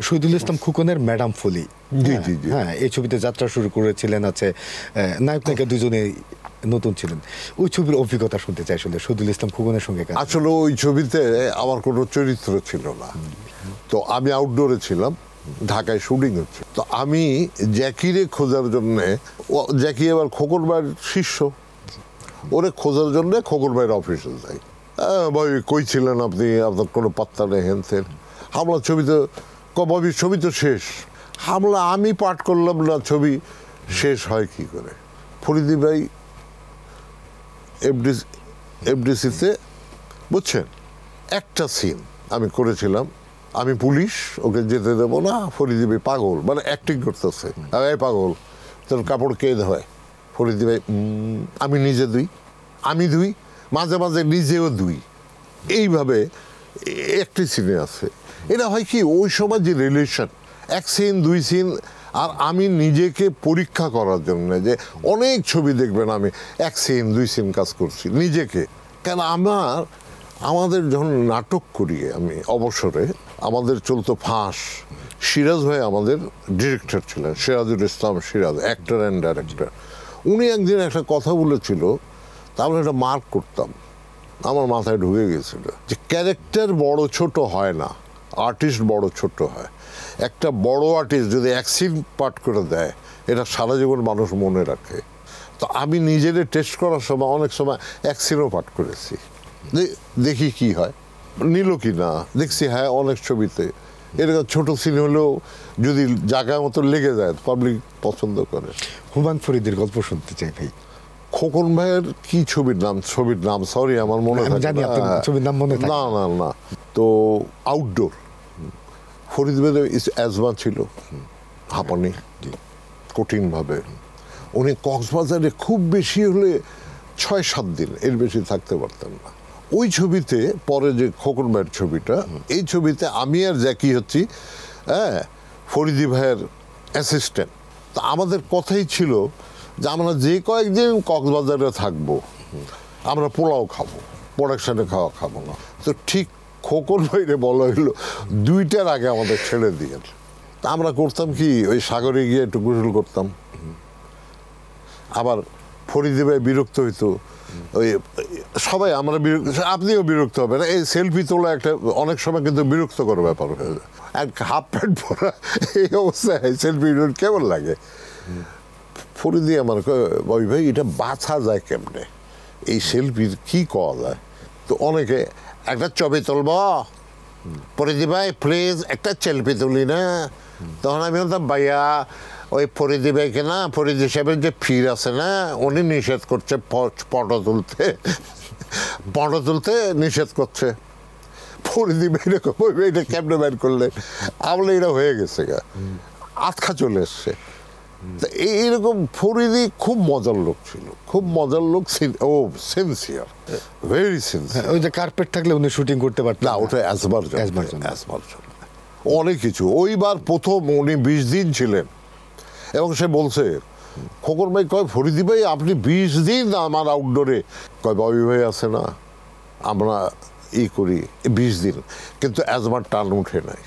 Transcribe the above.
Shahidul Islam খোকনের madam ফলি। জি জি জি, হ্যাঁ, এই ছবিতে যাত্রা শুরু করেছিলেন। আছে নায়ক নায়িকা দুজনেই নতুন ছিলেন। ওই ছবির অভিজ্ঞতা শুনতে চাই আসলে শহীদুল ইসলাম খোকনের সঙ্গে। আসলে ওই ছবিতে আমার কোনো চরিত্র ছিল না, তো আমি আউটডোরে ছিলাম, ঢাকায় শুটিং হচ্ছে। তো আমি জ্যাকিরে খোঁজার জন্যে, জ্যাকি এবার খোকন ভাইয়ের শিষ্য, ওরে খোঁজার জন্যে খোকন ভাইয়ের অফিসে যাই। ভাই কই ছিলেন আপনি, আপনার কোনো পাত্তা নেই, হেনতেন। হামলা ছবি তো ভাবি ছবি তো শেষ। হামলা আমি পাঠ করলাম না, ছবি শেষ হয় কি করে। ফরিদি ভাই এফডিসিতে, বুঝছেন, একটা সিন আমি করেছিলাম, আমি পুলিশ, ওকে যেতে দেবো না, ফরিদি ভাই পাগল, মানে অ্যাক্টিং করতেছে, এই পাগল তোর কাপড় কে ধোয়? ফরিদি ভাই আমি নিজে ধুই, আমি ধুই, মাঝে মাঝে নিজেও ধুই। এইভাবে একটি সিনে আছে। এটা হয় কি, ওই সময় যে রিলেশন, এক সিন দুই সিন, আর আমি নিজেকে পরীক্ষা করার জন্য, যে অনেক ছবি দেখবেন আমি এক সিন দুই সিন কাজ করছি নিজেকে। কেন আমাদের যখন নাটক করি আমি অবসরে, আমাদের চলতো ফাঁস। সিরাজ ভাই আমাদের ডিরেক্টর ছিলেন, Sirajul Islam Siraj, actor and director. উনি একদিন একটা কথা বলেছিল, তাহলে একটা মার্ক করতাম, আমার মাথায় ঢুকে গেছিল, যে ক্যারেক্টার বড় ছোট হয় না, আর্টিস্ট বড় ছোট হয়। একটা বড় আর্টিস্ট যদি এক সিন পাঠ করে দেয়, এটা সারা জীবন মানুষ মনে রাখে। তো আমি নিজেদের টেস্ট করার সময় অনেক সময় এক সিনও পাঠ করেছি, দেখি কি হয়, নিল কি না। দেখছি হ্যাঁ, অনেক ছবিতে এরকম ছোট সিন হলেও যদি জায়গার মতো লেগে যায়, পাবলিক পছন্দ করে। হুমায়ুন ফরিদের গল্প শুনতে চাই ভাই। খোকন ভাইয়ের কি ছবির নাম সরি আমার মনে থাকে না, ছবির নাম মনে থাকে না না না। তো আউটডোর, ফরিদ ভাইয়ের অ্যাজমা ছিল, হাঁপানি কঠিনভাবে। উনি কক্সবাজারে খুব বেশি হলে 6-7 দিন, এর বেশি থাকতে পারতেন না। ওই ছবিতে পরে যে খোকন ভাইয়ের ছবিটা, এই ছবিতে আমি আর জ্যাকি হচ্ছি ফরিদি ভাইয়ের অ্যাসিস্ট্যান্ট। তা আমাদের কথাই ছিল যে আমরা যে কয়েকদিন কক্সবাজারে থাকবো, আমরা পোলাও খাবো, প্রোডাকশানে খাবো না। তো ঠিক খোকন ভাইরে বলা হইলো 2টার আগে আমাদের ছেড়ে দিয়ে। তা আমরা করতাম কি, ওই সাগরে গিয়ে একটু গোসল করতাম। আবার ফরিদি ভাই বিরক্ত হইতো, ওই সবাই আমরা বিরক্ত, আপনিও বিরক্ত হবেন, এই সেলফি তোলা একটা অনেক সময় কিন্তু বিরক্তকর ব্যাপার হয়ে যায়। এক হাফ প্যান্ট পরা এই অবস্থায় সেলফি কেমন লাগে। ফরিদি আমার ওই ভাই এটা বাছা যায় কেমনে, এই সেলফির কি করা যায়। তো অনেকে একটা ছবি তুলব, ফরিদি ভাই প্লিজ একটা সেলফি তুলি না। তখন আমি বলতাম ভাইয়া ওই ফরিদি ভাইকে না, ফরিদি সাহেবের যে ফির আছে না, উনি নিষেধ করছে ফটো তুলতে নিষেধ করছে। ফরিদি ভাই এরকম এটা কেমনে বের করলে, আমলে এটা হয়ে গেছে গা, আটকা চলে এসছে। এইরকম ফরিদি খুব মজার লোক ছিল, খুব মজার লোক, ও সিনসিয়ার, ভেরি সিনসিয়ার। ওই যে কার্পেট থাকলে উনি শুটিং করতে পারতেন না, ওটা অ্যাজমার জন্য অনেক কিছু। ওইবার প্রথম উনি 20 দিন ছিলেন, এবং সে বলছে, খোকন ভাই কয় ফরিদি ভাই আপনি 20 দিন আমার আউটডোরে, কয় ববি ভাই আছে না, আমরা করি 20 দিন, কিন্তু অ্যাজমার টান উঠে নাই।